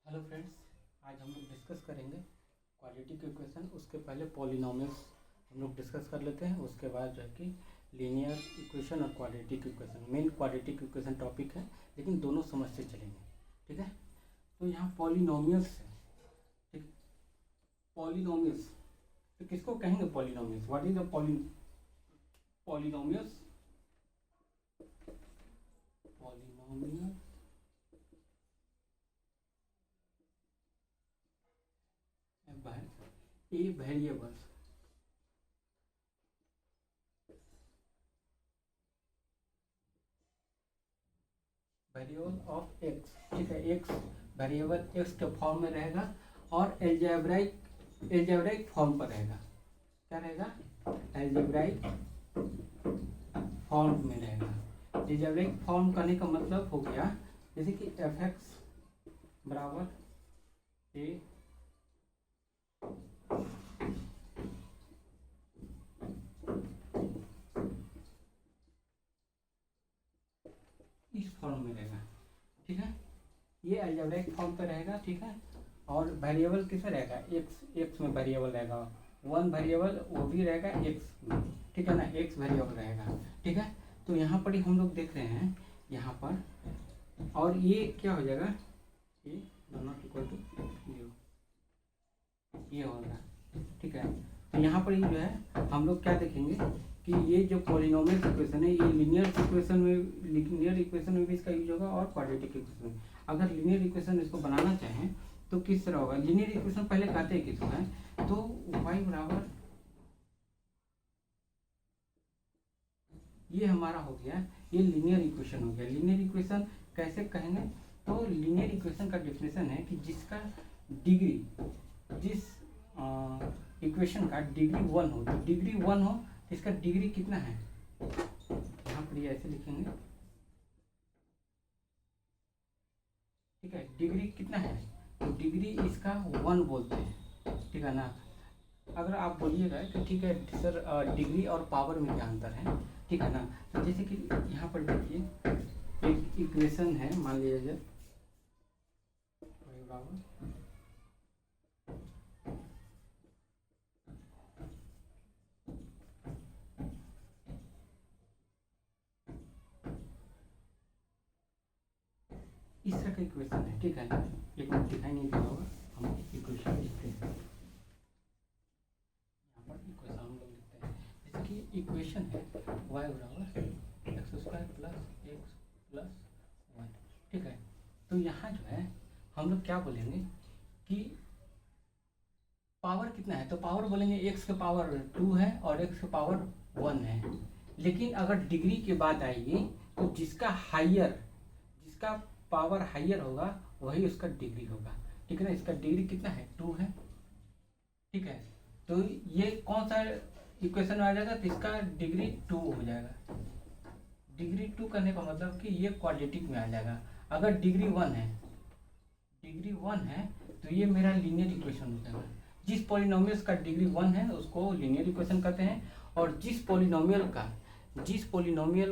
Hello friends, आज हम लोग डिस्कस करेंगे क्वाड्रेटिक इक्वेशन। उसके पहले पॉलिनोमियल्स हम लोग डिस्कस कर लेते हैं। उसके बाद जो है कि लीनियर इक्वेशन और quadratic equation, main quadratic equation topic है, लेकिन दोनों समझ से चलेंगे। ठीक है, तो यहाँ पॉलिनोमियल्स है। ठीक, पॉलिनोमियल्स तो किसको कहेंगे? Polynomials. What is the polynomials? Polynomial A variables variable of x. ठीक है, एक्स वेरिएबल एक्स के फॉर्म में रहेगा और एल्जेब्राइक फॉर्म पर रहेगा। क्या रहेगा? एल्जेब्राइक फॉर्म में रहेगा। एल्जेब्राइक फॉर्म करने का मतलब हो गया जैसे कि एफ एक्स बराबर ए इस फॉर्म में रहेगा। ठीक है, ये अलजेब्रिक फॉर्म पे रहेगा। ठीक है, और वेरिएबल किसमें रहेगा? एक्स में वेरिएबल रहेगा। वन वेरिएबल वो भी रहेगा एक्स में। ठीक है ना, एक्स वेरिएबल रहेगा। ठीक है, तो यहाँ पर ही हम लोग देख रहे हैं यहाँ पर, और ये क्या हो जाएगा? ये नॉट इक्वल टू 0 ये होगा। ठीक है, तो यहाँ पर ही जो है हम लोग क्या देखेंगे कि ये जो पॉलिनोमियल इक्वेशन है, ये लीनियर इक्वेशन में भी इसका यूज होगा और क्वाड्रेटिक इक्वेशन में। अगर लीनियर इक्वेशन इसको बनाना चाहें तो किस तरह होगा? लीनियर इक्वेशन पहले कहते हैं किसको है? तो y बराबर ये हमारा हो गया, ये लीनियर इक्वेशन हो गया। लीनियर इक्वेशन कैसे कहेंगे? तो लीनियर इक्वेशन का डेफिनेशन है कि जिसका डिग्री, जिस इक्वेशन का डिग्री 1 हो, तो डिग्री 1 हो तो इसका डिग्री कितना है? यहाँ पर ये ऐसे लिखेंगे। ठीक है, डिग्री कितना है? तो डिग्री इसका 1 बोलते हैं। ठीक है ना, अगर आप बोलिएगा कि ठीक है सर डिग्री और पावर में क्या अंतर है? ठीक है ना, तो जैसे कि यहाँ पर देखिए एक इक्वेशन है, मान लीजिए इस तरह का इक्वेशन है। ठीक है, एक मिनट दिखाई नहीं दे रहा होगा, हम इक्वेशन लिखते हैं। यहाँ पर इक्वेशन हम लोग लिखते हैं, जैसे कि इक्वेशन है y बराबर x square plus x plus 1। ठीक है, तो यहाँ जो है हम लोग क्या बोलेंगे कि पावर कितना है? तो पावर बोलेंगे x के पावर 2 है और x के पावर 1 है। लेकिन अगर डिग्री की बात आएगी तो जिसका पावर हाइयर होगा वही उसका डिग्री होगा। ठीक है ना, इसका डिग्री कितना है? 2 है। ठीक है, तो ये कौन सा इक्वेशन में आ जाएगा? तो इसका डिग्री 2 हो जाएगा। डिग्री 2 करने का मतलब कि ये क्वाड्रेटिक में आ जाएगा। अगर डिग्री 1 है तो ये मेरा लीनियर इक्वेशन हो जाएगा। जिस पॉलिनोमियल का डिग्री 1 है उसको लीनियर इक्वेशन कहते हैं, और जिस पॉलिनोमियल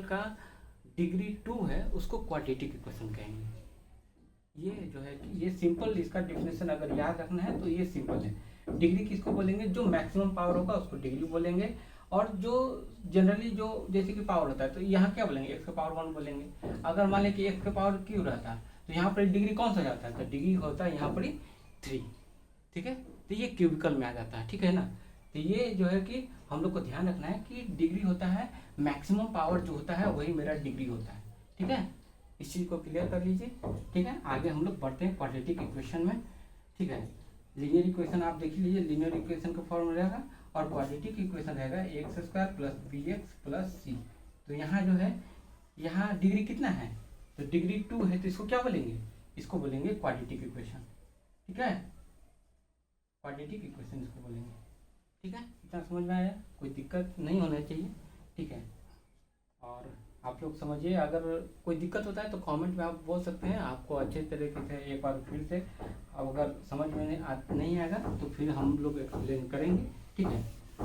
का डिग्री 2 है उसको क्वाड्रेटिक इक्वेशन कहेंगे। ये जो है कि ये सिंपल, इसका डेफिनेशन अगर याद रखना है तो ये सिंपल है। डिग्री किसको बोलेंगे? जो मैक्सिमम पावर होगा उसको डिग्री बोलेंगे, और जो जनरली जो जैसे कि पावर होता है तो यहाँ क्या बोलेंगे? एक्स का पावर 1 बोलेंगे। अगर मान लें कि एक्स का पावर क्यों रहता है तो यहाँ पर डिग्री कौन सा जाता है? तो डिग्री होता है यहाँ पर 3। ठीक है, तो ये क्यूबिकल में आ जाता है। ठीक है ना, तो ये जो है कि हम लोग को ध्यान रखना है कि डिग्री होता है मैक्सिमम पावर जो होता है वही मेरा डिग्री होता है। ठीक है, इस चीज़ को क्लियर कर लीजिए। ठीक है, आगे हम लोग बढ़ते हैं क्वाड्रेटिक इक्वेशन में। ठीक है, लीनियर इक्वेशन आप देख लीजिए, लीनियर इक्वेशन का फॉर्म रहेगा, और क्वाड्रेटिक इक्वेशन रहेगा X square plus B x plus C. तो यहाँ जो है, यहाँ डिग्री कितना है? तो डिग्री 2 है, तो इसको क्या बोलेंगे? इसको बोलेंगे क्वाड्रेटिक इक्वेशन। ठीक है, क्वाड्रेटिक इक्वेशन इसको बोलेंगे। ठीक है, इतना समझ में आया? कोई दिक्कत नहीं होना चाहिए। ठीक है, और आप लोग समझिए, अगर कोई दिक्कत होता है तो कमेंट में आप बोल सकते हैं। आपको अच्छे तरीके से एक बार फिर से, अब अगर समझ में नहीं आएगा तो फिर हम लोग एक्सप्लेन करेंगे। ठीक है,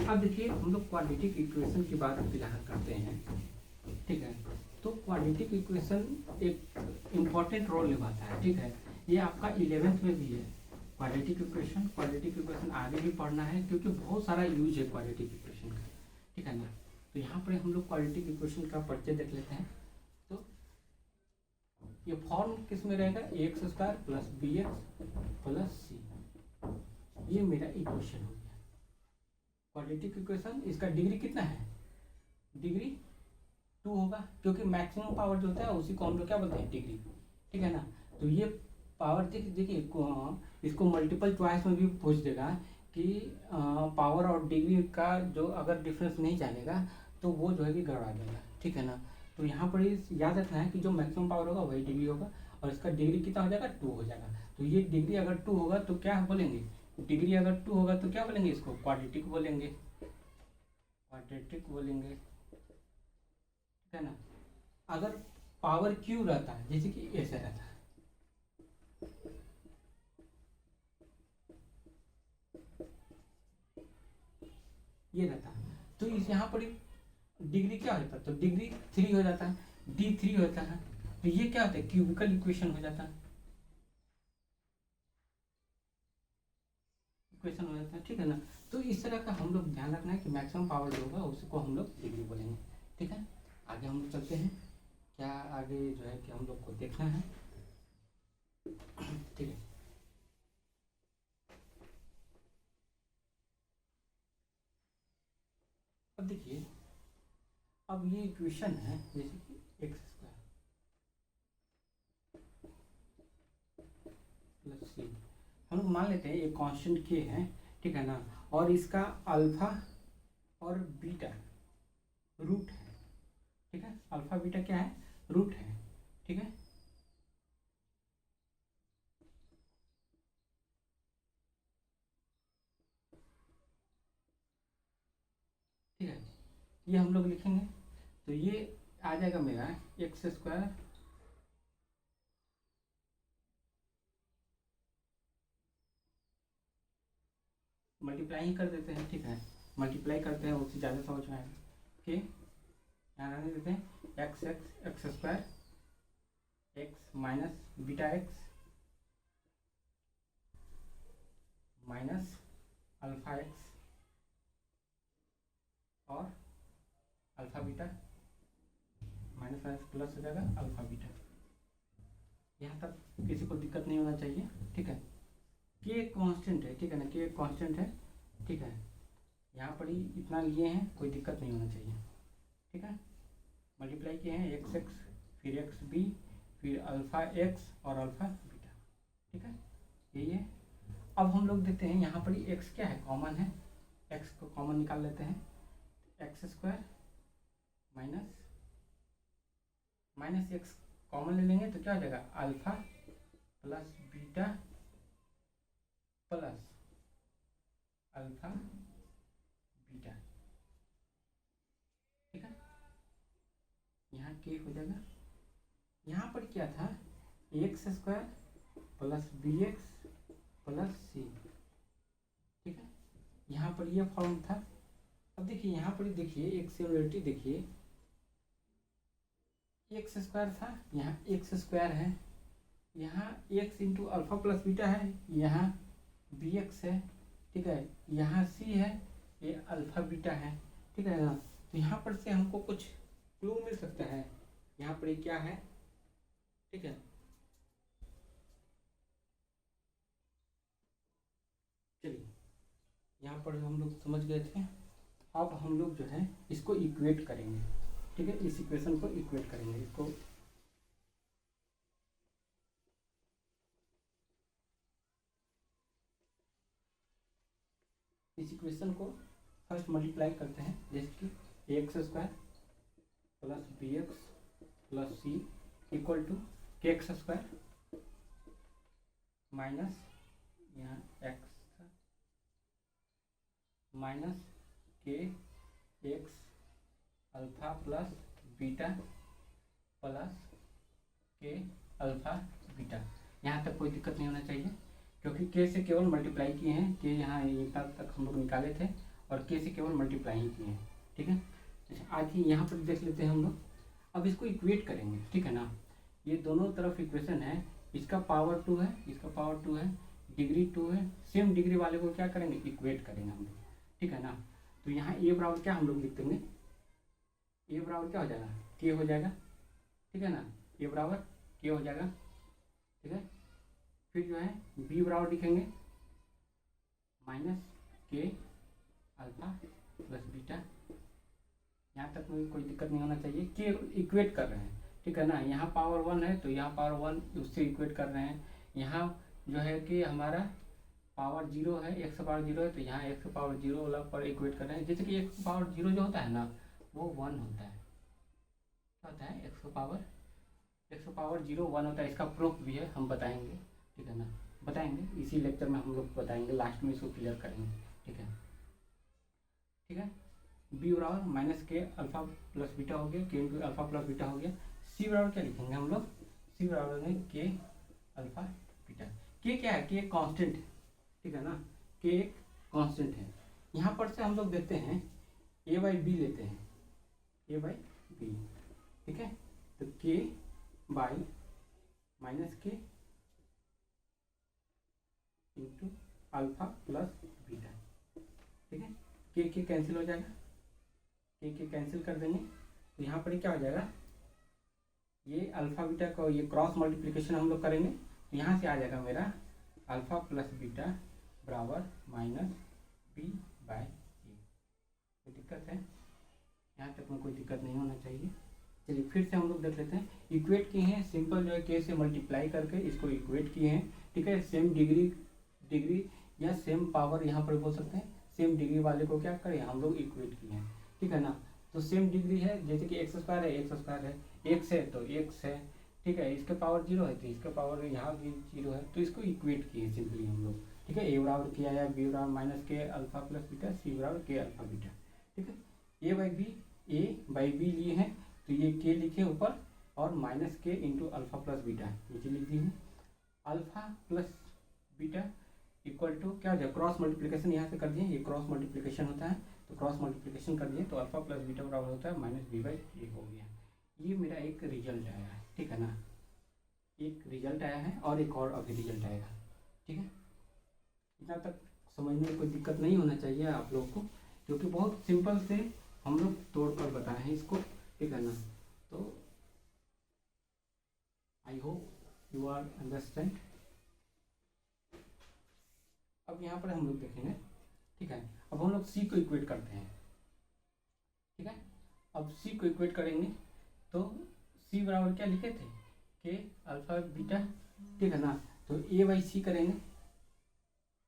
अब देखिए हम लोग क्वाड्रेटिक इक्वेशन की बात फिलहाल करते हैं। ठीक है, तो क्वाड्रेटिक इक्वेशन एक इम्पॉर्टेंट रोल निभाता है। ठीक है, ये आपका 11th में भी है क्वाड्रेटिक इक्वेशन। क्वाड्रेटिक इक्वेशन आगे भी पढ़ना है क्योंकि बहुत सारा यूज है क्वाड्रेटिक इक्वेशन का, ठीक है ना। तो यहाँ पर हम लोग क्वाड्रेटिक इक्वेशन का परिचय देख लेते हैं। तो ये फॉर्म किस में रहेगा, X square plus B x plus C, ये मेरा इक्वेशन हो गया क्वाड्रेटिक इक्वेशन। इसका डिग्री कितना है, डिग्री 2 होगा क्योंकि मैक्सिमम पावर जो होता है उसी को हम लोग क्या बोलते हैं, डिग्री, ठीक है ना। तो ये पावर देखिए इसको मल्टीपल चॉइस में भी पूछ देगा कि पावर और डिग्री का जो अगर डिफरेंस नहीं जानेगा तो वो जो है कि गड़बड़ा देगा, ठीक है ना। तो यहाँ पर याद रखना है कि जो मैक्सिमम पावर होगा वही डिग्री होगा और इसका डिग्री कितना हो जाएगा, 2 हो जाएगा। तो ये डिग्री अगर 2 होगा तो क्या बोलेंगे, डिग्री अगर 2 होगा तो क्या बोलेंगे, इसको क्वाड्रेटिक बोलेंगे, क्वाड्रेटिक बोलेंगे, ठीक है ना। अगर पावर क्यू रहता है जैसे कि ऐसे रहता है, ये रहता है तो इस यहाँ पर डिग्री क्या हो जाता है, तो डिग्री 3 हो जाता है, D3 होता है। तो ये क्या होता है, क्यूबिकल इक्वेशन हो जाता है, इक्वेशन हो जाता है, ठीक है ना। तो इस तरह का हम लोग ध्यान रखना है कि मैक्सिमम पावर जो होगा उसको हम लोग डिग्री बोलेंगे, ठीक है। आगे हम लोग चलते हैं, क्या आगे जो है कि हम लोग को देखना है, ठीक है। अब देखिए, अब ये इक्वेशन है जैसे कि एक्स स्क्वायर प्लस सी, हम लोग मान लेते हैं ये कांस्टेंट के है, ठीक है ना, और इसका अल्फा और बीटा रूट है, ठीक है। अल्फा बीटा क्या है, रूट है, ठीक है। ठीक है, ये हम लोग लिखेंगे तो ये आ जाएगा मेरा एक्स स्क्वायर मल्टीप्लाई ही कर देते हैं, ठीक है। मल्टीप्लाई करते हैं उससे ज़्यादा समझ में आएगा, कि यहाँ रहने देते हैं X X X square X minus beta X minus alpha X और alpha beta minus minus plus हो जाएगा अल्फा बीटा। यहाँ तक किसी को दिक्कत नहीं होना चाहिए, ठीक है। के एक कांस्टेंट है, ठीक है ना, के एक कांस्टेंट है, ठीक है। यहाँ पर ही इतना लिए हैं, कोई दिक्कत नहीं होना चाहिए, ठीक है। मल्टीप्लाई किए हैं एक्स एक्स फिर एक्स बी फिर अल्फा एक्स और अल्फा बीटा, ठीक है, यही है। अब हम लोग देखते हैं यहाँ पर ही एक्स क्या है, कॉमन है, एक्स को कॉमन निकाल लेते हैं, x square minus minus x common ले लेंगे तो क्या हो जाएगा, alpha plus beta plus alpha beta, ठीक है। यहाँ के हो जाएगा, यहाँ पर क्या था, X square plus B x plus C, ठीक है। यहाँ पर यह फॉर्म था। अब देखिए यहाँ पर देखिए एक सिमिलरिटी देखिए, एक्स स्क्वायर था, यहाँ एक्स स्क्वायर है, यहाँ x into alpha plus beta है, यहाँ बी एक्स है, ठीक है, यहाँ सी है, ये अल्फा बीटा है, ठीक है ना। तो यहाँ पर से हमको कुछ क्लू मिल सकता है, यहाँ पर ये क्या है, ठीक है। चलिए यहाँ पर हम लोग समझ गए थे। अब हम लोग जो है इसको इक्वेट करेंगे, ठीक है, इस इक्वेशन को इक्वेट करेंगे, इसको इस इक्वेशन को फर्स्ट मल्टीप्लाई करते हैं, जैसे कि x square plus B x plus c equal to k x square minus यहाँ x minus k x alpha plus beta plus k alpha beta. यहाँ तक कोई दिक्कत नहीं होना चाहिए क्योंकि के से केवल मल्टीप्लाई किए हैं, के यहाँ इतना तक हम लोग निकाले थे और के से केवल मल्टीप्लाई ही किए हैं, ठीक है। अच्छा आज ही यहाँ पर देख लेते हैं हम लोग, अब इसको इक्वेट करेंगे, ठीक है ना। ये दोनों तरफ इक्वेशन है, इसका पावर 2 है, इसका पावर 2 है, डिग्री 2 है, सेम डिग्री वाले को क्या करेंगे, इक्वेट करेंगे हम लोग, ठीक है ना। तो यहाँ ए बराबर क्या हम लोग लिख देंगे, ए बराबर क्या हो जाएगा, के हो जाएगा, ठीक है ना, ए बराबर के हो जाएगा, ठीक है। फिर जो है बी बराबर लिखेंगे माइनस के अल्फा प्लस बीटा। यहाँ तक में कोई दिक्कत नहीं होना चाहिए, के इक्वेट कर रहे हैं, ठीक है ना। यहाँ पावर 1 है तो यहाँ पावर 1 उससे इक्वेट कर रहे हैं। यहाँ जो है कि हमारा पावर 0 है, x पावर 0 है तो यहाँ x पावर 0 वाला पर इक्वेट कर रहे हैं। जैसे कि x पावर 0 जो होता है ना वो 1 होता है, क्या होता है, x पावर 0 1 होता है। इसका प्रूफ भी है, हम बताएंगे, ठीक है ना, बताएंगे इसी लेक्चर में, हम लोग बताएंगे, लास्ट में इसको क्लियर करेंगे, ठीक है, ठीक है। बी बराबर माइनस के अल्फा प्लस बीटा हो गया, के इंटू अल्फा प्लस बीटा हो गया। सी बराबर क्या लिखेंगे हम लोग, सी बराबर में के अल्फा बीटा। के क्या है, के एक कांस्टेंट है, ठीक है ना, के एक कांस्टेंट है। यहाँ पर से हम लोग देते हैं ए बाई बी लेते हैं, ए बाई बी, ठीक है। तो के बाई माइनस के इंटू अल्फा प्लस बीटा, ठीक है। के कैंसिल हो जाएगा, के कैंसिल कर देंगे तो यहाँ पर क्या हो जाएगा, ये अल्फा बीटा को ये क्रॉस मल्टीप्लिकेशन हम लोग करेंगे तो यहाँ से आ जाएगा मेरा अल्फा प्लस बीटा बराबर माइनस बी बाय ए। कोई दिक्कत है, यहाँ तक में कोई दिक्कत नहीं होना चाहिए। चलिए फिर से हम लोग देख लेते हैं, इक्वेट किए हैं, सिंपल जो है के से मल्टीप्लाई करके इसको इक्वेट किए हैं, ठीक है। सेम डिग्री या सेम पावर यहाँ पर बोल सकते हैं, सेम डिग्री वाले को क्या करें हम लोग इक्वेट किए हैं, ठीक है ना। तो सेम डिग्री है, जैसे कि एक्स स्क्वायर है, एक्स स्क्वायर है, एक्स है तो एक्स है, ठीक है। इसके पावर 0 है तो इसका पावर यहाँ भी 0 है, तो इसको इक्वेट किए सिंपली हम लोग, ठीक है। ए बराबर किया है बी बराबर माइनस के अल्फा प्लस बीटा, सी बराबर के अल्फा बीटा, ठीक है। ए बाई बी लिए हैं तो ये के लिखे ऊपर और माइनस के इंटू अल्फा प्लस बीटा नीचे लिख दिए हैं। Alpha plus beta equal to क्या हो जाए, क्रॉस मल्टीप्लिकेशन यहाँ से कर दिए, ये क्रॉस मल्टीप्लिकेशन होता है तो क्रॉस मल्टीप्लिकेशन कर दिए तो अल्फा प्लस बीटा बराबर होता है माइनस बी बाई ए हो गया। ये मेरा एक रिजल्ट आया है, ठीक है ना, एक रिजल्ट आया है और एक और अभी रिजल्ट आएगा, ठीक है। यहाँ तक समझने में कोई दिक्कत नहीं होना चाहिए आप लोग को, क्योंकि बहुत सिंपल से हम लोग तोड़ कर बताए हैं इसको, ठीक है ना। तो I hope you are understand. अब यहाँ पर हम लोग देखेंगे, ठीक है। अब हम लोग सी को इक्वेट करते हैं, ठीक है। अब सी को इक्वेट करेंगे तो सी बराबर क्या लिखे थे, के अल्फा बीटा, ठीक है ना। तो ए बाई सी करेंगे,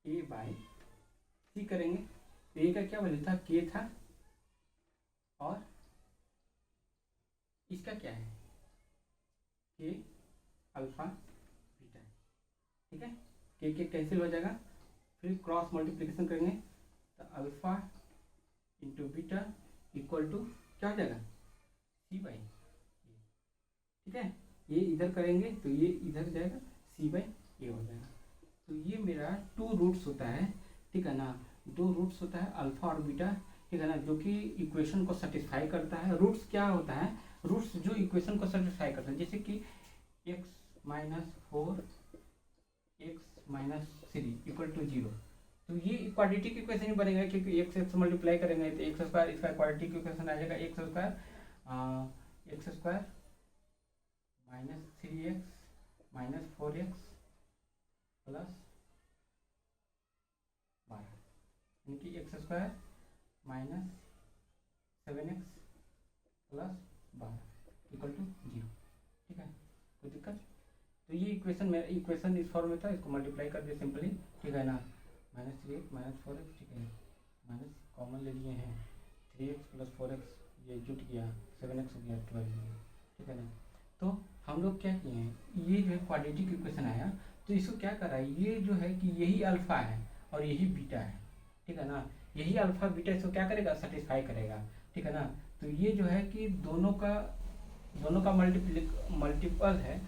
ए बाई सी करेंगे तो ए का क्या वैल्यू था, के था, और इसका क्या है, के अल्फा बीटा, ठीक है। के कैंसिल हो जाएगा, फिर क्रॉस मल्टीप्लिकेशन करेंगे तो alpha into beta equal to क्या हो जाएगा, सी बाई, ठीक है। ये इधर करेंगे तो ये इधर जाएगा, सी बाई ए हो जाएगा। तो ये मेरा 2 रूट्स होता है, ठीक है ना, 2 रूट्स होता है अल्फा और बीटा, ठीक है ना, जो कि इक्वेशन को सेटिस्फाई करता है। रूट्स क्या होता है, रूट्स जो इक्वेशन को सेटिस्फाई करता है, जैसे कि x minus 4 x minus 3 equal to 0, तो ये क्वाड्रेटिक इक्वेशन ही बनेगा, क्योंकि x मल्टीप्लाई करेंगे तो एक्स स्क्वायर, इसका क्वाड्रेटिक इक्वेशन आ जाएगा x square minus 3x minus 4x plus 12, यानी कि x square minus 7x plus 12 equal to 0, ठीक है। कोई दिक्कत, तो ये इक्वेशन इस फॉर्म में था, इसको मल्टीप्लाई कर दिए सिंपली, ठीक है ना, माइनस 3x माइनस 4x, ठीक है, माइनस कॉमन ले लिए हैं, 3x प्लस 4x ये जुट गया, 7x हो गया 12, ठीक है ना। तो हम लोग क्या किए हैं, ये जो है क्वाड्रेटिक इक्वेशन आया तो इसको क्या करा है, ये जो है कि यही अल्फा है और यही बीटा है, ठीक है ना, यही अल्फा बीटा इसको क्या करेगा, सेटिस्फाई करेगा, ठीक है ना। तो ये जो है कि दोनों का मल्टीपल है,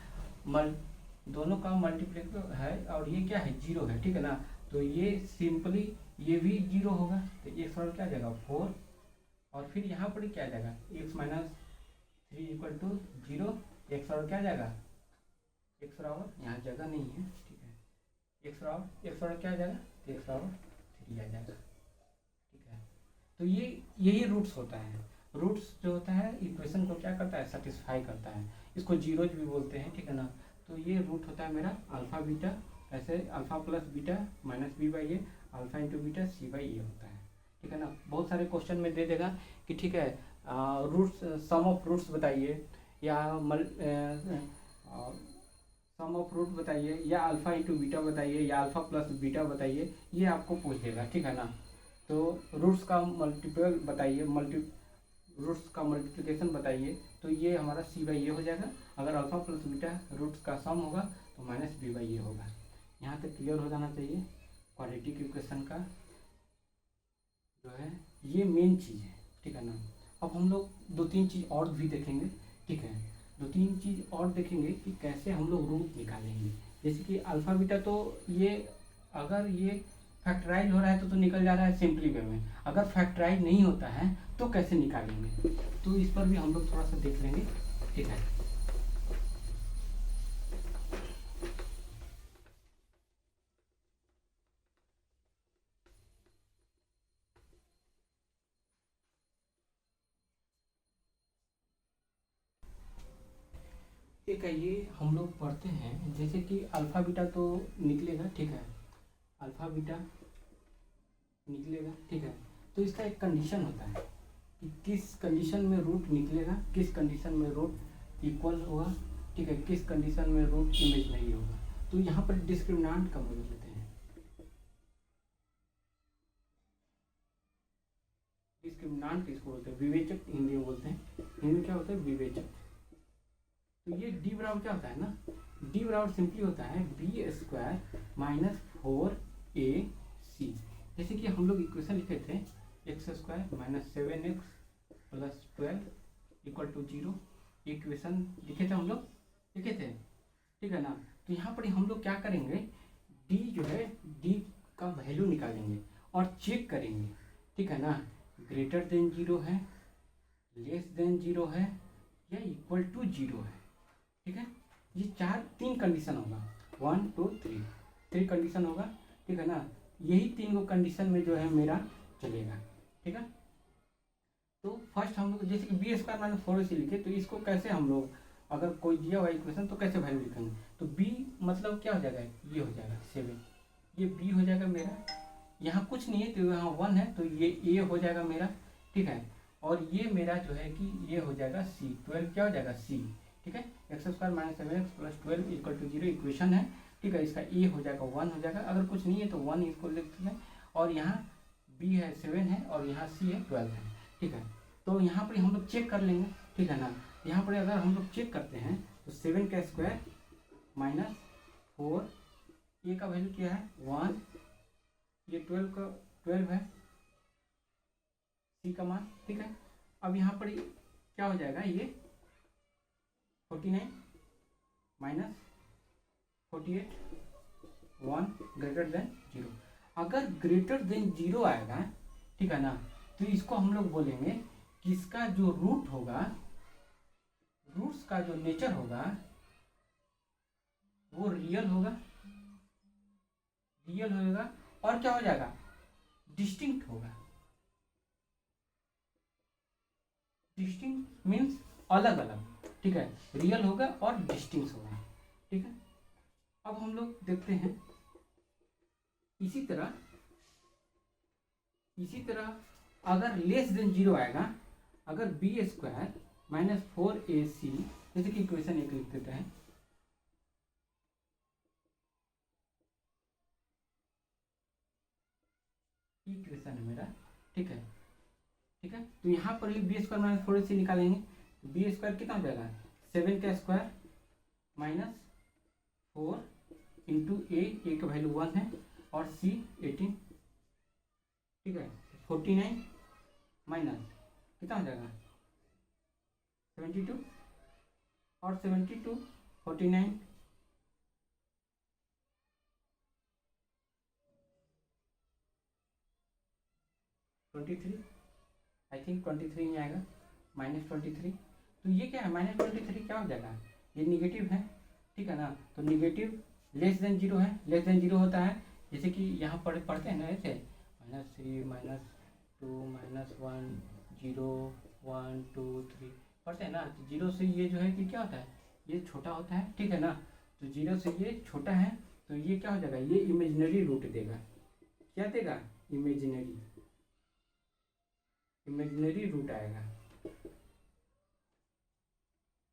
दोनों का मल्टीप्लिकेशन है और ये क्या है, 0 है, ठीक है ना। तो ये सिंपली ये भी 0 होगा तो x और क्या आ जाएगा 4, और फिर यहाँ पर क्या आ जाएगा x minus 3 equal to 0, x और क्या आ जाएगा एक्स बराबर, यहाँ जगह नहीं है, ठीक है, एक्स बराबर क्या आ जाएगा, तो एक्स बराबर 3 आ जाएगा, ठीक है। तो ये यही रूट्स होता है। रूट्स जो होता है इक्वेशन को क्या करता है, सेटिस्फाई करता है। इसको जीरोज भी बोलते हैं, ठीक है ना। तो ये रूट होता है मेरा अल्फा बीटा, ऐसे alpha plus beta minus B by A, alpha into beta C by A होता है, ठीक है ना। बहुत सारे क्वेश्चन में दे देगा कि ठीक है रूट्स, सम ऑफ रूट्स बताइए, या सम ऑफ रूट बताइए, या अल्फा इंटू बीटा बताइए, या अल्फा प्लस बीटा बताइए, ये आपको पूछ देगा, ठीक है ना। तो रूट्स का मल्टीपल बताइए, रूट्स का मल्टीप्लिकेशन बताइए, तो ये हमारा सी बाई ए हो जाएगा। अगर अल्फा प्लस बीटा रूट्स का सम होगा तो माइनस बी बाई ए होगा। यहाँ तक क्लियर हो जाना चाहिए। क्वाड्रेटिक इक्वेशन का जो है ये मेन चीज़ है, ठीक है ना। अब हम लोग 2-3 चीज़ और भी देखेंगे, ठीक है। 2-3 चीज़ और देखेंगे कि कैसे हम लोग रूट निकालेंगे। जैसे कि अल्फा बीटा, तो ये अगर ये फैक्टराइज हो रहा है तो निकल जा रहा है सिंपली वे में। अगर फैक्टराइज नहीं होता है तो कैसे निकालेंगे, तो इस पर भी हम लोग थोड़ा सा देख लेंगे, ठीक है। एक है ये हम लोग पढ़ते हैं, जैसे कि अल्फा बीटा तो निकलेगा, ठीक है, अल्फा बीटा निकलेगा, ठीक है। तो इसका एक कंडीशन होता है कि किस कंडीशन में रूट निकलेगा, किस कंडीशन में रूट इक्वल होगा, ठीक है, किस कंडीशन में रूट इमेज नहीं होगा। तो यहाँ पर डिस्क्रिमिनेंट का मदद लेते हैं। डिस्क्रिमिनेंट किसको बोलते हैं, विवेचक हिंदी में बोलते हैं। हिंदी में क्या होता है, विवेचक। तो ये डी बराबर क्या होता है ना, डी बराबर सिंपली होता है बी स्क्वायर माइनस 4ac। जैसे कि हम लोग इक्वेशन लिखे थे x square minus 7x plus 12 equal to 0, equation लिखे थे हम लोग, लिखे थे, ठीक है ना। तो यहाँ पर हम लोग क्या करेंगे, डी जो है डी का वैल्यू निकालेंगे और चेक करेंगे, ठीक है ना। ग्रेटर देन 0 है, लेस देन 0 है, या इक्वल टू 0 है, ठीक है। ये 3 कंडीशन होगा, 1 2 3 कंडीशन होगा, ठीक है ना। यही 3 कंडीशन में जो है मेरा चलेगा, ठीक है। तो फर्स्ट हम लोग जैसे कि बी स्क्वायर माइनस 4ac लिखे, तो इसको कैसे हम लोग, अगर कोई दिया हुआ इक्वेशन तो कैसे वैल्यू लिखेंगे, तो बी मतलब क्या हो जाएगा, ये हो जाएगा 7, ये बी हो जाएगा मेरा, यहाँ कुछ नहीं है तो यहाँ 1 है, तो ये ए हो जाएगा मेरा, ठीक है। और ये मेरा जो है कि ये हो जाएगा सी, 12 क्या हो जाएगा सी, ठीक है। X square minus 7x plus 12 equal to 0 equation है, ठीक है। इसका ए हो जाएगा 1 हो जाएगा, अगर कुछ नहीं है तो 1 इसको लिखते हैं। और यहाँ बी है 7 है, और यहाँ सी है 12 है, ठीक है। तो यहाँ पर हम लोग चेक कर लेंगे, ठीक है ना। यहाँ पर अगर हम लोग चेक करते हैं तो 7 का स्क्वायर माइनस 4, ए का वैल्यू क्या है 1, ये 12 है, सी का मान, ठीक है। अब यहाँ पर क्या हो जाएगा, ये 49 माइनस 48, 1 ग्रेटर देन 0। अगर ग्रेटर देन 0 आएगा, ठीक है ना, तो इसको हम लोग बोलेंगे कि इसका जो रूट होगा, रूट्स का जो नेचर होगा वो रियल होगा, रियल होगा, और क्या हो जाएगा, डिस्टिंक्ट होगा। डिस्टिंक्ट मीन्स अलग अलग, ठीक है, रियल होगा और डिस्टिंक्ट होगा, ठीक है। अब हम लोग देखते हैं इसी तरह अगर लेस देन 0 आएगा, अगर बी स्क्वायर माइनस 4ac, जैसे कि इक्वेशन 1 लिख देते हैं, इक्वेशन है मेरा, ठीक है, ठीक है। तो यहाँ पर बी स्क्वायर माइनस 4ac निकालेंगे, तो बी स्क्वायर कितना हो जाएगा, 7 का स्क्वायर माइनस 4 इंटू ए का वैल्यू 1 है, और सी 18, ठीक है। 49 माइनस कितना हो जाएगा 72, और 72 49 23, आई थिंक 23 में आएगा, -23। तो ये क्या है, -23 क्या हो जाएगा, ये निगेटिव है, ठीक है ना। तो निगेटिव लेस देन जीरो है, लेस देन जीरो होता है जैसे कि यहाँ पर पढ़ते हैं ना ऐसे -3 -2 -1 0 1 2 3 पढ़ते हैं ना। तो जीरो से ये जो है कि क्या होता है, ये छोटा होता है, ठीक है ना। तो जीरो से ये छोटा है तो ये क्या हो जाएगा, ये इमेजिनरी रूट देगा। क्या देगा, इमेजिनरी रूट आएगा,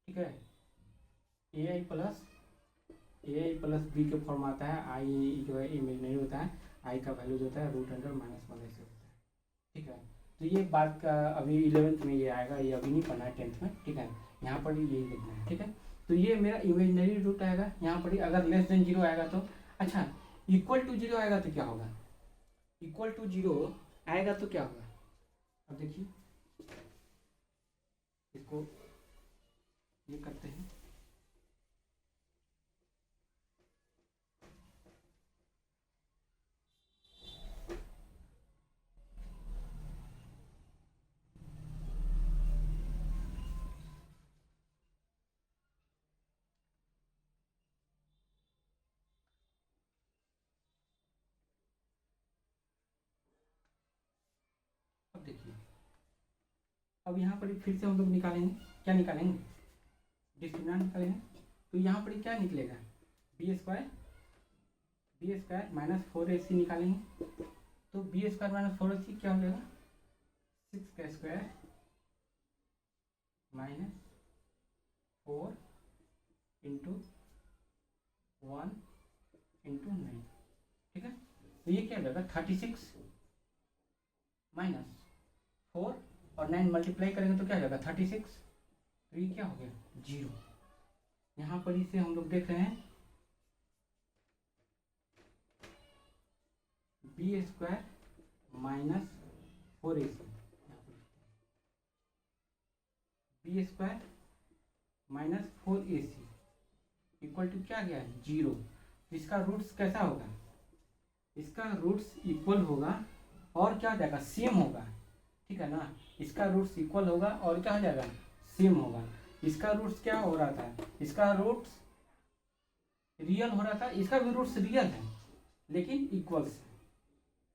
ठीक है। ए आई प्लस बी के फॉर्म आता है, आई जो है इमेजिनरी होता है, आई का वैल्यू जो होता है √100 -1 ऐसे होता है, ठीक है। तो ये बात का अभी 11th में ये आएगा, ये अभी नहीं पढ़ना है 10th में, ठीक है। यहाँ पर यही लिखना है, ठीक है। तो ये मेरा इमेजिनरी रूट आएगा यहाँ पर। अगर लेस देन जीरो आएगा तो अच्छा, इक्वल टू जीरो आएगा तो क्या होगा, इक्वल टू जीरो आएगा तो क्या होगा। अब देखिए इसको ये करते हैं, अब देखिए, अब यहाँ पर फिर से हम लोग निकालेंगे, क्या निकालेंगे, डिस्क्रिमिनेंट निकालेंगे। तो यहाँ पर क्या निकलेगा, बी स्क्वायर -4ac निकालेंगे। तो बी स्क्वायर -4ac क्या हो जाएगा, 6 का स्क्वायर -4 इंटू 1 इंटू 9, ठीक है। तो ये क्या हो जाएगा 36 -4 और 9 मल्टीप्लाई करेंगे तो क्या हो जाएगा 36। तो ये क्या हो गया, जीरो। यहाँ पर इसे हम लोग देख रहे हैं b square -4ac, b square -4ac equal to क्या गया, जीरो। इसका रूट्स कैसा होगा, इसका रूट्स इक्वल होगा और क्या हो जाएगा, सेम होगा, ठीक है ना। इसका रूट्स इक्वल होगा और क्या हो जाएगा, सेम होगा। इसका रूट्स क्या हो रहा था, इसका रूट्स रियल हो रहा था, इसका भी रूट्स रियल है लेकिन इक्वल्स है।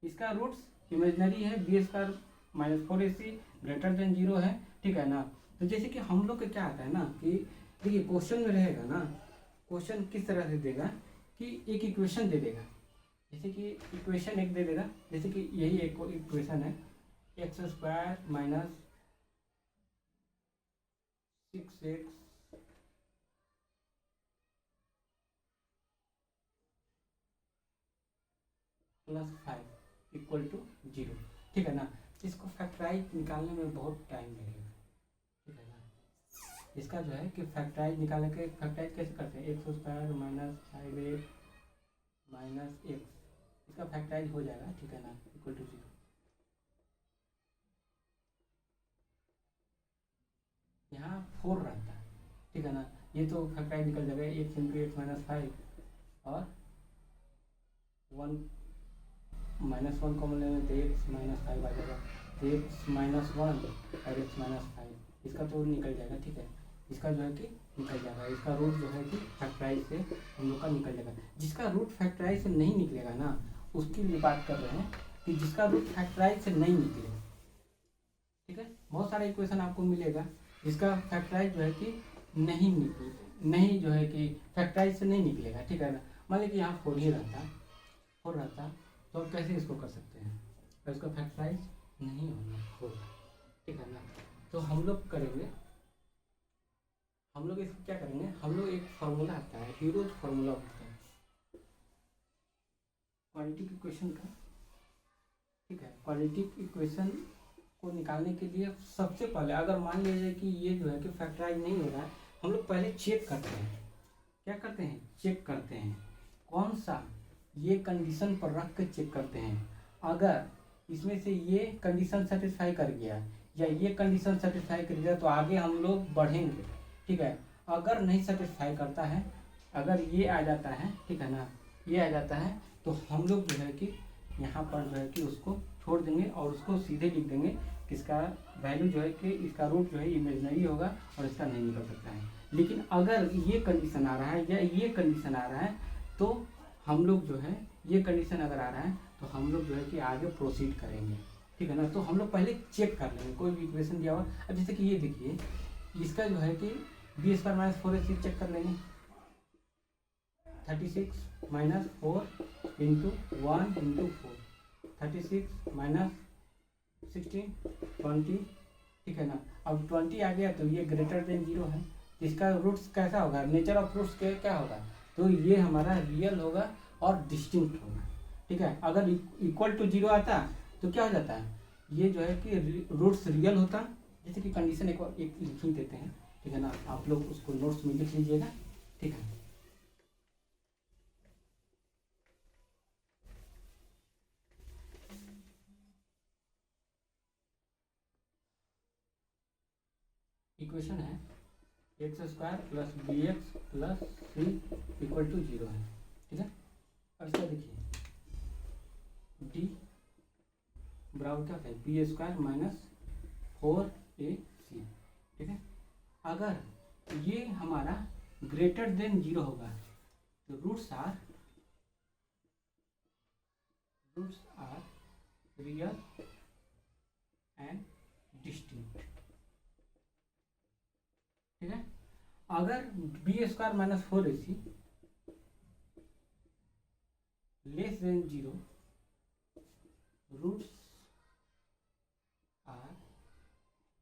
इसका रूट्स इमेजनरी है, b square -4ac greater than zero है, ठीक है ना। तो जैसे कि हम लोग का क्या आता है ना कि देखिए क्वेश्चन में रहेगा ना, क्वेश्चन किस तरह से देगा कि एक इक्वेशन दे देगा, जैसे कि इक्वेशन एक दे देगा, जैसे कि यही एक इक्वेशन है x² -6x + 5 इक्वल टू 0, ठीक है ना। इसको फैक्टराइज निकालने में बहुत टाइम लगेगा, ठीक है ना। इसका जो है कि फैक्टराइज निकालने के, फैक्टराइज कैसे करते हैं, x² -5x -x, इसका फैक्टराइज हो जाएगा, ठीक है ना, इक्वल टू 0। यहाँ 4 रहता है, ठीक है ना। ये तो फैक्टराइज निकल जाएगा, x इंटू x -5 और 1 -1 कॉमन लेंगे तो x -5 आ जाएगा, तो x -1 और x -5 इसका तो निकल जाएगा, ठीक है। इसका जो है कि निकल जाएगा, इसका रूट जो है कि फैक्टराइज से हम लोग का निकल जाएगा। जिसका रूट फैक्टराइज से नहीं निकलेगा ना, उसकी लिए बात कर रहे हैं कि जिसका रूट फैक्टराइज से नहीं निकलेगा, ठीक है। बहुत सारा इक्वेशन आपको मिलेगा जिसका फैक्टराइज जो है कि नहीं जो है कि फैक्टराइज से नहीं निकलेगा, ठीक है ना। मान लीजिए कि यहाँ 4 ही रहता, 4 रहता, तो अब कैसे इसको कर सकते हैं, तो इसका फैक्टराइज नहीं होगा, ठीक है ना। तो हम लोग करेंगे, हम लोग इसको क्या करेंगे, हम लोग एक फार्मूला आता है, हीरोज फार्मूला होता है क्वाड्रेटिक इक्वेशन का, ठीक है। क्वाड्रेटिक इक्वेशन को निकालने के लिए सबसे पहले अगर मान लीजिए कि ये जो है कि फैक्टराइज नहीं हो रहा है, हम लोग पहले चेक करते हैं, क्या करते हैं, चेक करते हैं कौन सा, ये कंडीशन पर रख के चेक करते हैं। अगर इसमें से ये कंडीशन सेटिस्फाई कर गया या ये कंडीशन सेटिस्फाई कर गया तो आगे हम लोग बढ़ेंगे, ठीक है। अगर नहीं सेटिस्फाई करता है, अगर ये आ जाता है, ठीक है ना, ये आ जाता है तो हम लोग जो है कि यहाँ पर जो है कि उसको छोड़ देंगे और उसको सीधे लिख देंगे कि इसका वैल्यू जो है कि इसका रूट जो है इमेजिनरी होगा और इसका नहीं निकल सकता है। लेकिन अगर ये कंडीशन आ रहा है या ये कंडीशन आ रहा है तो हम लोग जो है, ये कंडीशन अगर आ रहा है तो हम लोग जो है कि आगे प्रोसीड करेंगे, ठीक है ना। तो हम लोग पहले चेक कर लेंगे कोई भी इक्वेशन दिया हुआ। अब जैसे कि ये देखिए, इसका जो है कि B square minus 4ac check कर लेंगे। 36 माइनस 4 इंटू 1 इंटू 4, 36 माइनस 16 20, ठीक है ना। अब 20 आ गया तो ये ग्रेटर देन 0 है, इसका रूट्स कैसा होगा, नेचर ऑफ रूट्स क्या होगा, तो ये हमारा रियल होगा और डिस्टिंक्ट होगा, ठीक है। अगर इक्वल टू 0 आता तो क्या हो जाता है, ये जो है कि रूट्स रियल होता। जैसे कि कंडीशन एक लिख ही देते हैं, ठीक है ना, आप लोग उसको नोट्स में लिख लीजिएगा, ठीक है। इक्वेशन है x square plus B x plus c equal to 0 है, ठीक है। अब इसका देखिए डी बराबर क्या होता है, बी स्क्वायर माइनस 4ac, ठीक है। अगर ये हमारा ग्रेटर देन 0 होगा तो roots are real and distinct, ठीक है। अगर b square minus 4ac less than 0, roots are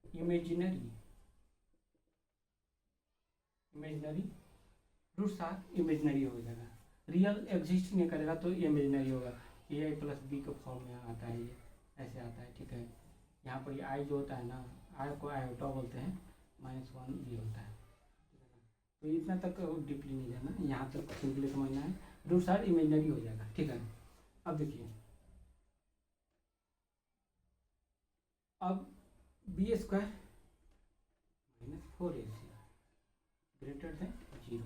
imaginary roots are imaginary हो जाएगा, रियल एग्जिस्ट नहीं करेगा तो इमेजिनरी होगा। ए प्लस बी के फॉर्म में आता है, ये ऐसे आता है, ठीक है। यहाँ पर ये आई जो होता है ना, आई को आयोटा बोलते हैं, -1 ये होता है, ठीक है ना। तो इतना तक डीपली नहीं जाना, यहाँ तक सिंपली समझना है, रूट्स आर इमेजिनरी हो जाएगा, ठीक है। अब देखिए, अब b square minus 4ac greater than 0,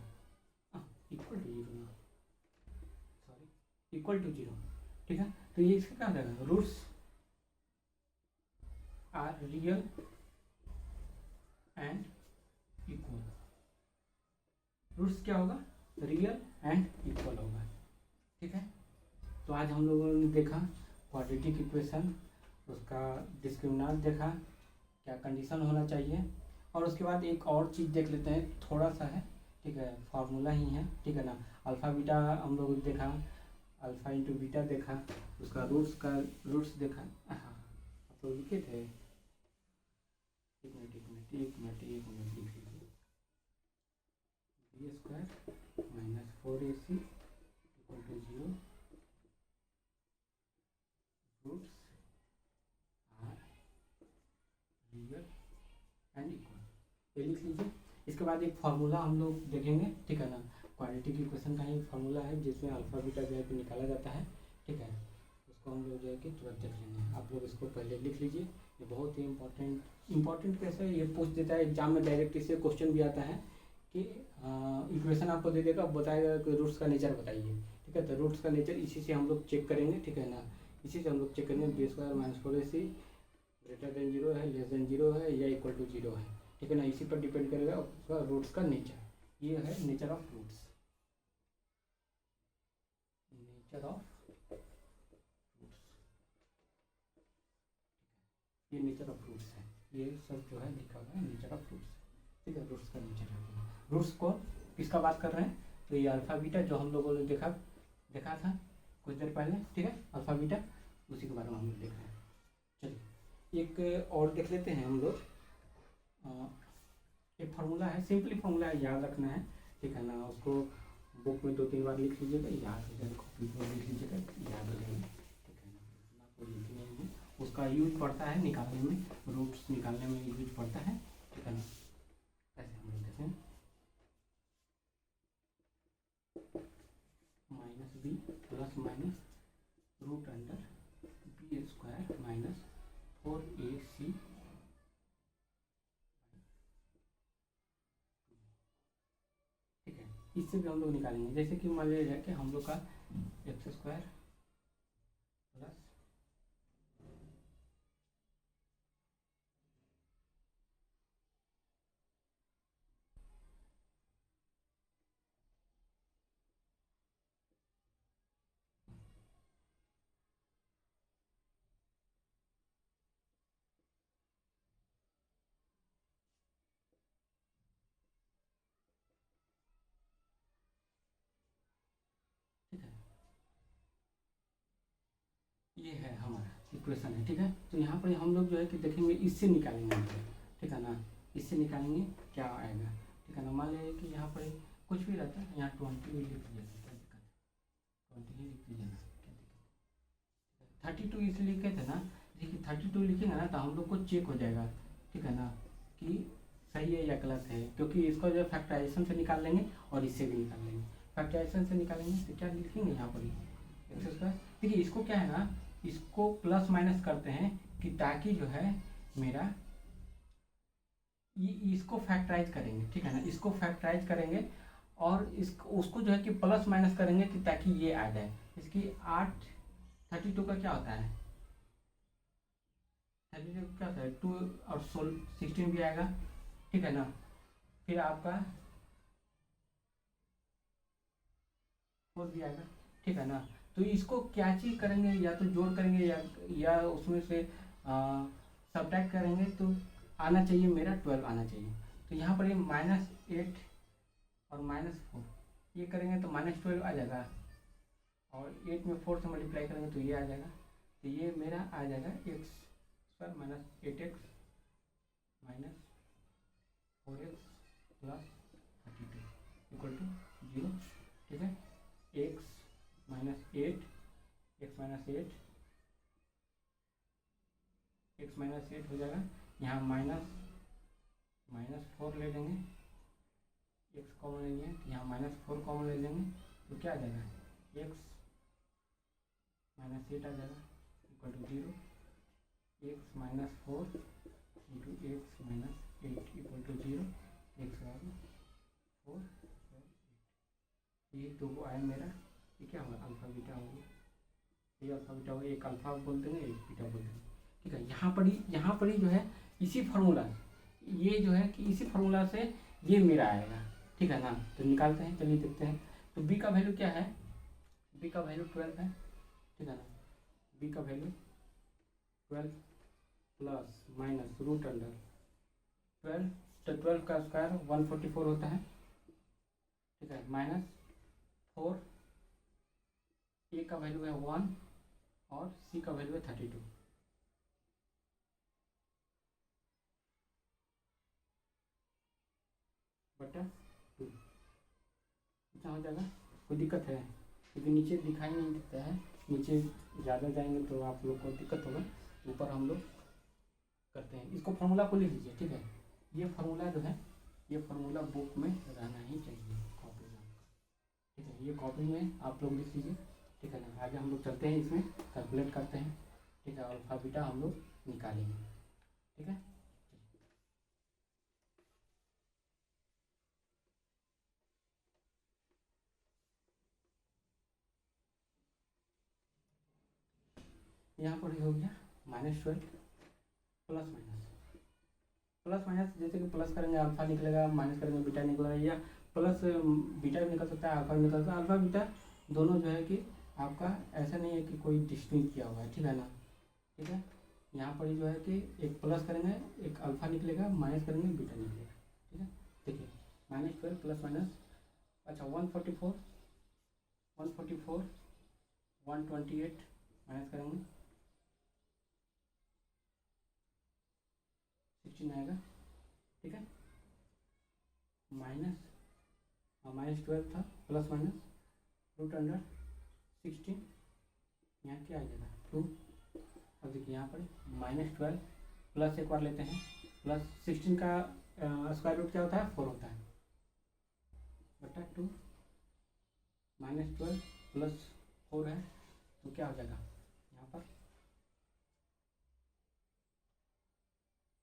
equal to 0, sorry equal to 0, ठीक है। तो ये इसका क्या हो जाएगा, roots are real and equal, roots क्या होगा, रियल एंड इक्वल होगा, ठीक है। तो आज हम लोगों ने देखा क्वाड्रेटिक इक्वेशन, उसका डिस्क्रिमिनेंट देखा, क्या कंडीशन होना चाहिए, और उसके बाद एक और चीज़ देख लेते हैं, थोड़ा सा है, ठीक है, फार्मूला ही है, ठीक है ना। अल्फ़ा बीटा हम लोग देखा, अल्फ़ा इंटू बीटा देखा, उसका रूट्स देखा, हाँ आप लोग लिखे थे, एक मिनट लिख लीजिए, b square minus 4ac equal to 0, roots are real and equal, ये लिख लीजिए। इसके बाद एक फार्मूला हम लोग देखेंगे, ठीक है ना, क्वाड्रेटिक इक्वेशन का ही फार्मूला है जिसमें अल्फा बीटा जो है कि निकाला जाता है, ठीक है। उसको हम लोग जो है कि तुरंत देख लेंगे, आप लोग इसको पहले लिख लीजिए, ये बहुत ही इंपॉर्टेंट कैसे ये पूछ देता है एग्जाम में, डायरेक्ट इससे क्वेश्चन भी आता है कि इक्वेशन आपको दे देगा, बताएगा कि रूट्स का नेचर बताइए, ठीक है। तो रूट्स का नेचर इसी से हम लोग चेक करेंगे, ठीक है ना, इसी से हम लोग चेक करेंगे, b square minus 4ac greater than 0 है, लेस देन 0 है, या इक्वल टू 0 है, ठीक है ना। इसी पर डिपेंड करेगा उसका रूट्स का नेचर, ये है nature of roots, nature of ये नेचर ऑफ रूट्स है, ये सब जो है लिखा हुआ है नेचर ऑफ रूट्स, ठीक है। रूट्स का नेचर है, रूट्स को किसका बात कर रहे हैं, तो ये अल्फा बीटा जो हम लोगों ने देखा था कुछ देर पहले, ठीक है, अल्फा बीटा, उसी के बारे में हम लोग देख रहे हैं। चलिए एक और देख लेते हैं हम लोग, एक फार्मूला है, सिंपली फार्मूला है, याद रखना है, ठीक है ना। उसको बुक में 2-3 बार लिख लीजिएगा, याद हो जाएगा, कॉपी पर लिख लीजिएगा, याद हो जाएगा, ठीक है ना, कोई लिखने नहीं है, उसका यूज पड़ता है निकालने में, रूट्स निकालने में यूज पड़ता है, ठीक है ना। ऐसे हम लोग देखें, minus b plus minus root under b square minus 4ac, ठीक है। इससे भी हम लोग निकालेंगे, जैसे कि मान लिया जाए कि हम लोग का एक्स स्क्वायर प्लस ये है हमारा इक्वेशन है, ठीक है। तो यहाँ पर हम लोग जो है कि देखेंगे इससे निकालेंगे हम लोग, ठीक है ना, इससे निकालेंगे क्या आएगा, ठीक है ना। मान लीजिए कि यहाँ पर कुछ भी रहता है, यहाँ 20 भी लिख दिया, क्या दिक्कत है, 20 ही लिख दीजिए ना, क्या दिक्कत है। 32 इसलिए लिखे थे ना, देखिए 32 लिखेंगे ना तो हम लोग को चेक हो जाएगा, ठीक है ना, कि सही है या गलत है, क्योंकि इसको जो फैक्टराइजेशन से निकाल लेंगे और इससे भी निकाल लेंगे। फैक्टराइजेशन से निकालेंगे तो क्या लिखेंगे यहाँ पर एक्स स्क्वायर, देखिए इसको क्या है ना, इसको प्लस माइनस करते हैं कि ताकि जो है मेरा इसको फैक्टराइज करेंगे, ठीक है ना, इसको फैक्टराइज करेंगे और इसको उसको जो है कि प्लस माइनस करेंगे कि ताकि ये आ जाए। इसकी 32 का क्या होता है, 32 क्या होता है 2 और 16 भी आएगा, ठीक है ना। फिर आपका 4 भी आएगा, ठीक है ना। तो इसको क्या चीज़ करेंगे, या तो जोड़ करेंगे या उसमें से सब्ट्रैक्ट करेंगे, तो आना चाहिए मेरा 12 आना चाहिए। तो यहाँ पर ये -8 और -4 ये करेंगे तो -12 आ जाएगा, और 8 में 4 से मल्टीप्लाई करेंगे तो ये आ जाएगा। तो ये मेरा आ जाएगा x square -8x -4x plus 32 equal to 0, ठीक है। x -8 x -8 हो जाएगा, यहाँ -4 ले लेंगे, x कॉमन लेंगे तो यहाँ -4 कॉमन ले लेंगे, तो क्या आ जाएगा x -8 आ जाएगा equal to 0, x -4 into x -8 equal to 0, x बराबर 4 ये 2 आया मेरा, ये क्या होगा अल्फा बीटा हो गया, ये अल्फा बीटा हो गया, एक अल्फा बोल देंगे एक बीटा बोल देंगे, ठीक है। यहाँ पर ही जो है इसी फार्मूला, ये जो है कि इसी फार्मूला से ये मेरा आएगा, ठीक है ना। तो निकालते हैं, चलिए देखते हैं। तो b का वैल्यू क्या है, b का वैल्यू 12 है, ठीक है ना। b का value 12 plus minus root under 12, तो 12 का स्क्वायर 144 होता है, ठीक है, -4, a का वैल्यू है 1 और c का वैल्यू है 32, बटा 2 इतना हो जाएगा। कोई दिक्कत है, क्योंकि नीचे दिखाई नहीं देता है, नीचे ज़्यादा जाएंगे तो आप लोग को दिक्कत होगा, ऊपर हम लोग करते हैं। इसको फार्मूला को लिख लीजिए, ठीक है। ये फार्मूला जो है, ये फार्मूला बुक में रहना ही चाहिए, कॉपी में आपका, ठीक है। ये कॉपी में आप लोग लिख लीजिए, ठीक है ना। आगे हम लोग चलते हैं, इसमें कैलकुलेट करते हैं, ठीक है, अल्फा बीटा हम लोग निकालेंगे, ठीक है। यहाँ पर हो गया -12 प्लस माइनस, जैसे कि प्लस करेंगे अल्फा निकलेगा, माइनस करेंगे बीटा निकलेगा, या प्लस बीटा भी निकल सकता है, अल्फा भी निकल सकता है। अल्फा बीटा दोनों जो है कि आपका ऐसा नहीं है कि कोई डिस्टिंग किया हुआ है, ठीक है ना, ठीक है। यहाँ पर जो है कि एक प्लस करेंगे एक अल्फा निकलेगा, माइनस करेंगे बीटा निकलेगा, ठीक है। देखिए -12 प्लस माइनस, अच्छा 144 128 माइनस करेंगे 16 आएगा, ठीक है। -12 था प्लस माइनस रूट अंडर 16, यहाँ क्या आ जाएगा 2। अब देखिए यहाँ पर -12 प्लस एक बार लेते हैं, प्लस 16 का स्क्वायर रूट क्या होता है 4 होता है, बटा 2 -12 प्लस 4 है, तो क्या हो जाएगा यहाँ पर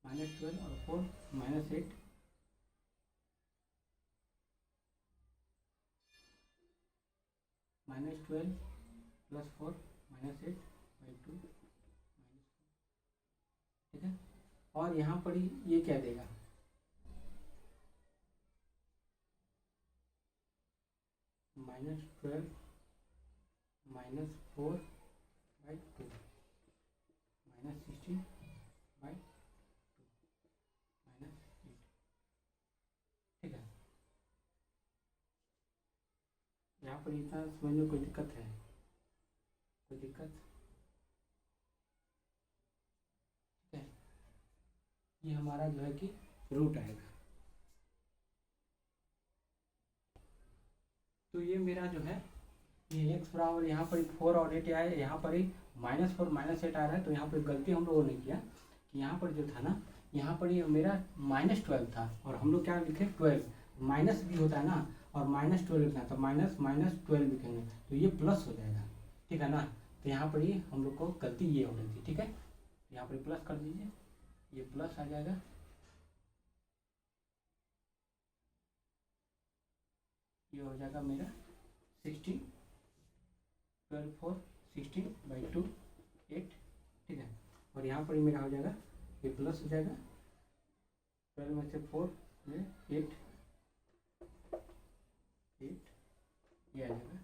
-12 और 4 -8, -12 प्लस 4 -8/2, ठीक है। और यहाँ पर ये क्या देगा -12 -4/2 -16/2 -8, ठीक है। यहाँ पर इतना समझ में कोई दिक्कत है, कोई दिक्कत ये हमारा जो है कि रूट आएगा। तो ये मेरा जो है ये एक्स बराबर यहाँ पर 4 और 8 आया, यहाँ पर ही -4 -8 आ रहा है। तो यहाँ पर गलती हम लोगों ने किया कि यहाँ पर जो था ना, यहाँ पर ये मेरा -12 था और हम लोग क्या लिखे 12, माइनस भी होता है ना, और -12 लिखना था, -12 लिखेंगे तो ये प्लस हो जाएगा, ठीक है ना। तो यहाँ पर ये हम लोग को गलती ये हो रही थी, ठीक है। यहाँ पर प्लस कर दीजिए, ये प्लस आ जाएगा, ये हो जाएगा मेरा 16, 12 4 16/2 8, ठीक है। और यहाँ पर मेरा हो जाएगा ये प्लस हो जाएगा, 12 में से 4 में 8 ये आ जाएगा,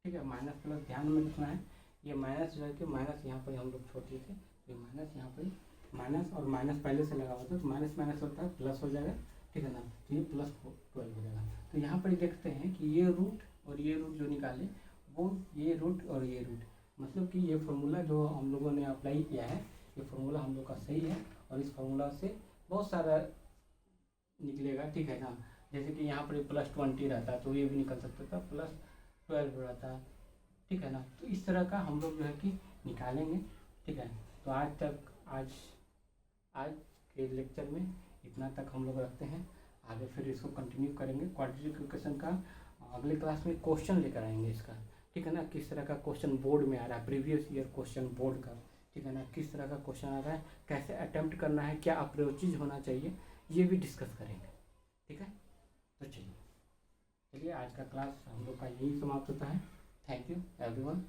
ठीक है। माइनस प्लस ध्यान में रखना है, ये माइनस जो है कि माइनस यहाँ पर हम लोग छोड़ दिए थे, तो माइनस यहाँ पर माइनस और माइनस पहले से लगा हुआ था, तो माइनस माइनस होता है प्लस हो जाएगा, ठीक है ना। तो ये +12 हो जाएगा। तो यहाँ पर देखते हैं कि ये रूट और ये रूट जो निकाले वो ये रूट और ये रूट, मतलब कि ये फार्मूला जो हम लोगों ने अप्लाई किया है, ये फार्मूला हम लोग का सही है और इस फार्मूला से बहुत सारा निकलेगा, ठीक है ना। जैसे कि यहाँ पर +20 रहता है तो ये भी निकल सकता था, +12 रहता है, ठीक है ना। तो इस तरह का हम लोग जो है कि निकालेंगे, ठीक है। तो आज के लेक्चर में इतना तक हम लोग रखते हैं, आगे फिर इसको कंटिन्यू करेंगे। क्वाड्रेटिक इक्वेशन का अगले क्लास में क्वेश्चन लेकर आएंगे इसका, ठीक है ना। किस तरह का क्वेश्चन बोर्ड में आ रहा है, प्रीवियस ईयर क्वेश्चन बोर्ड का, ठीक है ना, किस तरह का क्वेश्चन आ रहा है, कैसे अटेम्प्ट करना है, क्या अप्रोचेज होना चाहिए, ये भी डिस्कस करेंगे, ठीक है। तो चलिए आज का क्लास हम लोग का यही समाप्त होता है। Thank you everyone.